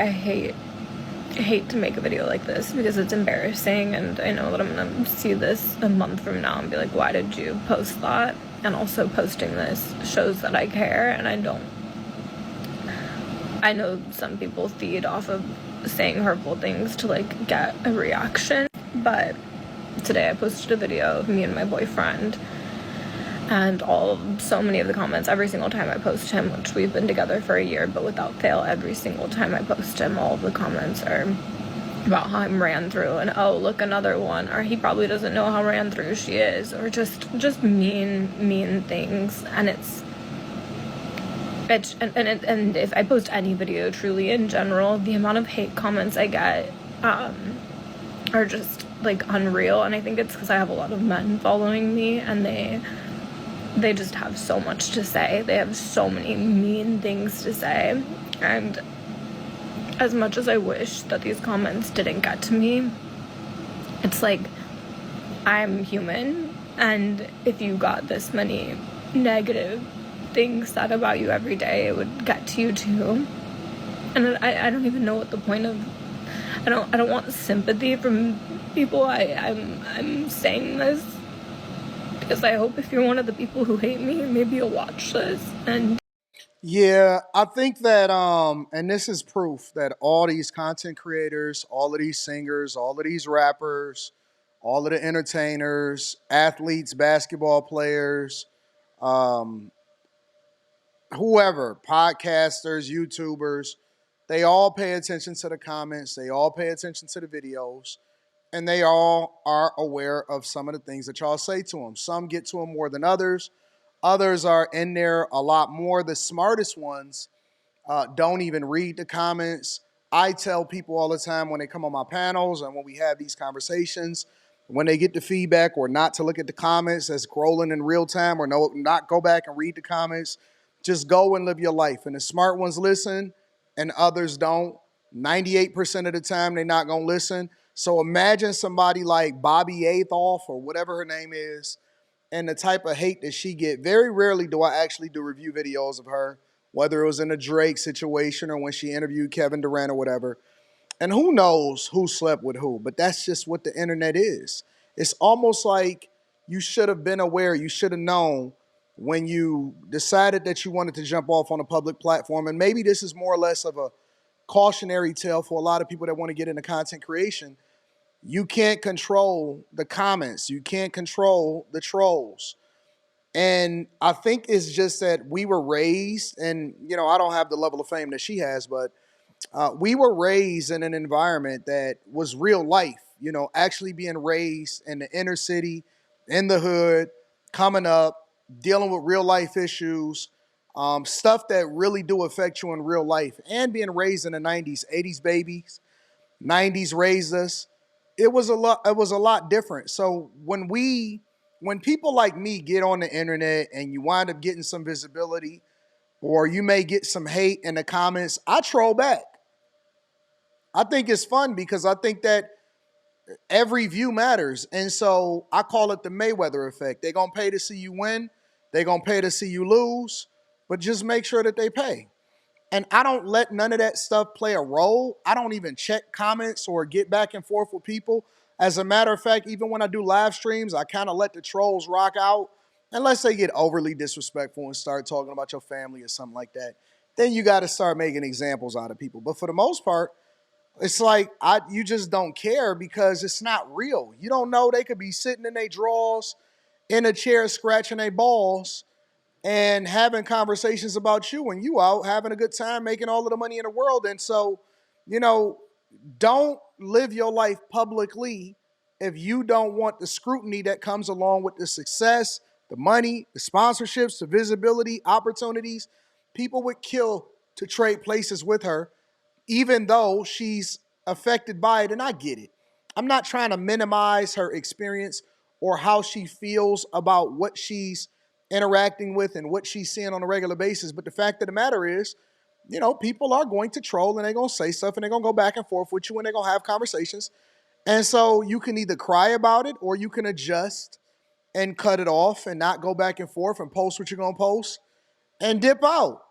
I hate to make a video like this because it's embarrassing, and I know that I'm gonna see this a month from now and be like, why did you post that? And also posting this shows that I care, and I know some people feed off of saying hurtful things to like get a reaction, but today I posted a video of me and my boyfriend, and so many of the comments, every single time I post him, which we've been together for a year, but without fail, every single time I post him, all of the comments are about how I'm ran through, and oh, look, another one, or he probably doesn't know how ran through she is, or just mean things. And and if I post any video truly in general, the amount of hate comments I get are just like unreal. And I think it's because I have a lot of men following me, and they just have so much to say. They have so many mean things to say, and as much as I wish that these comments didn't get to me, it's like, I'm human, and if you got this many negative things said about you every day, it would get to you too. And I don't even know what the point of, I don't want sympathy from people. I'm saying this because I hope if you're one of the people who hate me, maybe you'll watch this. And yeah, I think that and this is proof that all these content creators, all of these singers, all of these rappers, all of the entertainers, athletes, basketball players, um, whoever, podcasters, YouTubers, they all pay attention to the comments, they all pay attention to the videos, and they all are aware of some of the things that y'all say to them. Some get to them more than others. Others are in there a lot more. The smartest ones don't even read the comments. I tell people all the time when they come on my panels and when we have these conversations, when they get the feedback, or not to look at the comments as scrolling in real time, or no, not go back and read the comments. Just go and live your life. And the smart ones listen and others don't. 98% of the time, they're not going to listen. So imagine somebody like Bobbi Althoff, or whatever her name is, and the type of hate that she get. Very rarely do I actually do review videos of her, whether it was in a Drake situation or when she interviewed Kevin Durant or whatever. And who knows who slept with who, but that's just what the internet is. It's almost like you should have been aware, you should have known when you decided that you wanted to jump off on a public platform. And maybe this is more or less of a cautionary tale for a lot of people that want to get into content creation. You can't control the comments, you can't control the trolls. And I think it's just that we were raised, and I don't have the level of fame that she has, but we were raised in an environment that was real life, actually being raised in the inner city, in the hood, coming up, dealing with real life issues, stuff that really do affect you in real life, and being raised in the 90s, 80s babies, 90s raised us. It was a lot different. So when people like me get on the internet and you wind up getting some visibility, or you may get some hate in the comments, I troll back. I think it's fun because I think that every view matters. And so I call it the Mayweather effect. They're going to pay to see you win. They're going to pay to see you lose, but just make sure that they pay. And I don't let none of that stuff play a role. I don't even check comments or get back and forth with people. As a matter of fact, even when I do live streams, I kind of let the trolls rock out, unless they get overly disrespectful and start talking about your family or something like that. Then you got to start making examples out of people. But for the most part, it's like you just don't care because it's not real. You don't know, they could be sitting in their drawers in a chair scratching their balls and having conversations about you, and you out having a good time making all of the money in the world. And so, you know, don't live your life publicly if you don't want the scrutiny that comes along with the success, the money, the sponsorships, the visibility, opportunities. People would kill to trade places with her, even though she's affected by it. And I get it. I'm not trying to minimize her experience or how she feels about what she's interacting with and what she's seeing on a regular basis. But the fact of the matter is, people are going to troll, and they're going to say stuff, and they're going to go back and forth with you, and they're going to have conversations. And so you can either cry about it, or you can adjust and cut it off and not go back and forth and post what you're going to post and dip out.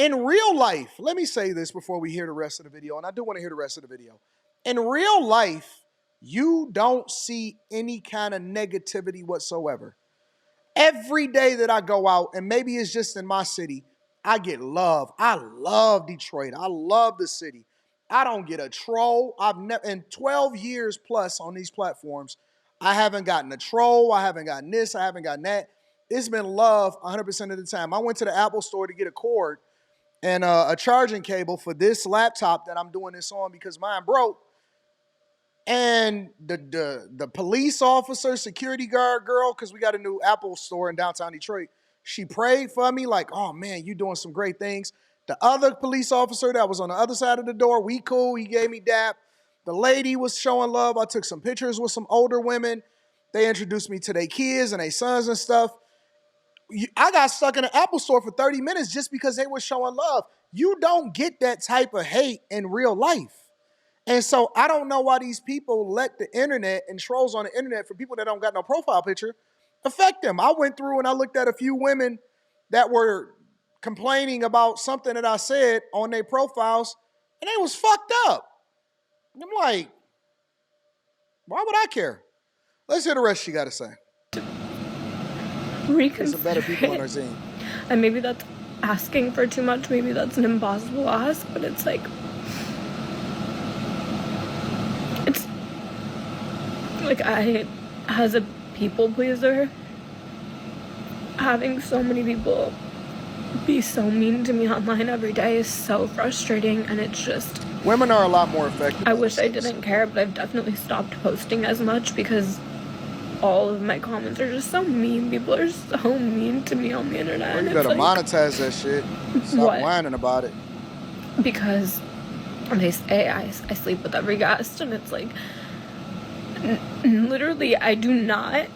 In real life, let me say this before we hear the rest of the video, and I do want to hear the rest of the video. In real life, you don't see any kind of negativity whatsoever. Every day that I go out, and maybe it's just in my city, I get love. I love Detroit. I love the city. I don't get a troll. I've never, in 12 years plus on these platforms, I haven't gotten a troll. I haven't gotten this. I haven't gotten that. It's been love 100% of the time. I went to the Apple store to get a cord and a charging cable for this laptop that I'm doing this on because mine broke. And the police officer, security guard girl, because we got a new Apple store in downtown Detroit, she prayed for me like, oh man, you doing some great things. The other police officer that was on the other side of the door, we cool, he gave me dap. The lady was showing love. I took some pictures with some older women. They introduced me to their kids and their sons and stuff. I got stuck in an Apple store for 30 minutes just because they were showing love. You don't get that type of hate in real life. And so I don't know why these people let the internet and trolls on the internet for people that don't got no profile picture affect them. I went through and I looked at a few women that were complaining about something that I said on their profiles, and they was fucked up. And I'm like, why would I care? Let's hear the rest she got to say. There's some better people on our scene. And maybe that's asking for too much. Maybe that's an impossible ask, but it's like, I, as a people pleaser, having so many people be so mean to me online every day is so frustrating, and it's just... Women are a lot more effective. I wish I didn't care, but I've definitely stopped posting as much because all of my comments are just so mean. People are so mean to me on the internet. Well, you better monetize that shit. Stop whining about it. Because they say I sleep with every guest, and it's like... Literally, I do not,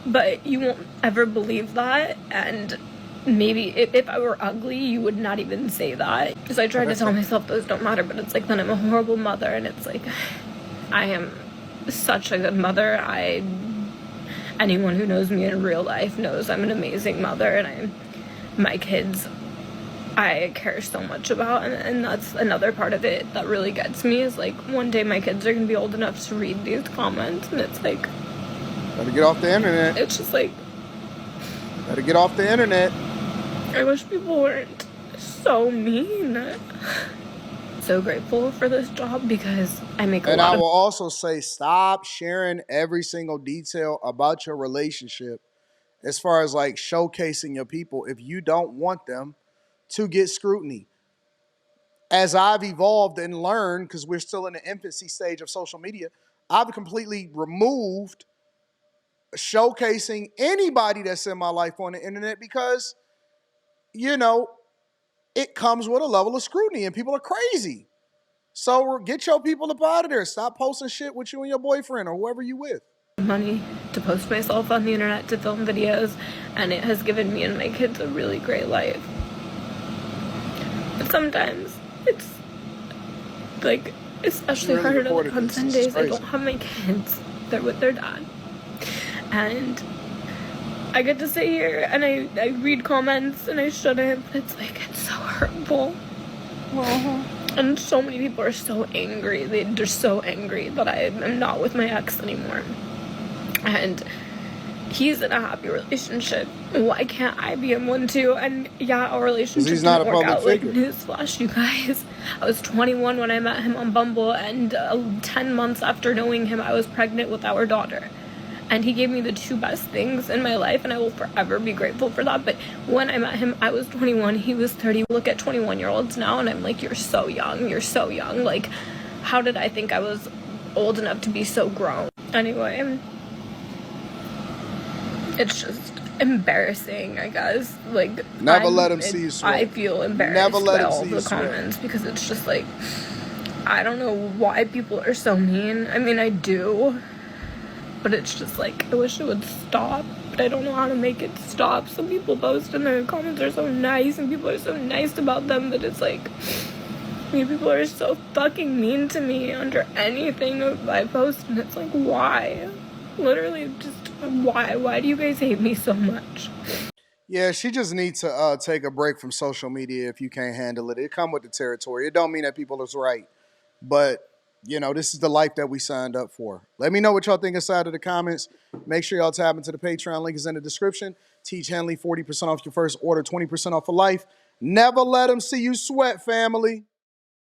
but you won't ever believe that, and maybe if I were ugly, you would not even say that, because I try to tell myself those don't matter, but it's like, then I'm a horrible mother, and it's like, I am such a good mother. Anyone who knows me in real life knows I'm an amazing mother, and my kids, I care so much about, and that's another part of it that really gets me, is like, one day my kids are gonna be old enough to read these comments, and it's like, gotta get off the internet. It's just like, gotta get off the internet. I wish people weren't so mean. So grateful for this job because I make a lot of... And I will also say, stop sharing every single detail about your relationship as far as like showcasing your people if you don't want them to get scrutiny. As I've evolved and learned, because we're still in the infancy stage of social media, I've completely removed showcasing anybody that's in my life on the internet because, you know, it comes with a level of scrutiny and people are crazy. So get your people up out of there. Stop posting shit with you and your boyfriend or whoever you with. Money to post myself on the internet, to film videos, and it has given me and my kids a really great life. But sometimes it's like, especially really harder on Sundays. I don't have my kids. They're with their dad. And I get to sit here and I read comments and I shouldn't, but it's like, it's so hurtful. And so many people are so angry. They're so angry that I am not with my ex anymore. And he's in a happy relationship. Why can't I be in one too? And yeah, our relationship didn't work out. Like, newsflash, you guys. I was 21 when I met him on Bumble, and 10 months after knowing him, I was pregnant with our daughter. And he gave me the two best things in my life, and I will forever be grateful for that. But when I met him, I was 21, he was 30. Look at 21-year-olds now, and I'm like, you're so young, you're so young. Like, how did I think I was old enough to be so grown? Anyway, it's just embarrassing, I guess. Like, never let him see you sweat. I feel embarrassed by all the comments because it's just like, I don't know why people are so mean. I mean, I do. But it's just like, I wish it would stop, but I don't know how to make it stop. Some people post and their comments are so nice, and people are so nice about them, that it's like, people are so fucking mean to me under anything I post, and it's like, why? Literally, just why? Why do you guys hate me so much? Yeah, she just needs to take a break from social media if you can't handle it. It come with the territory. It don't mean that people is right, but this is the life that we signed up for. Let me know what y'all think inside of the comments. Make sure y'all tap into the Patreon. Link is in the description. Teach Henley 40% off your first order, 20% off for life. Never let them see you sweat, family.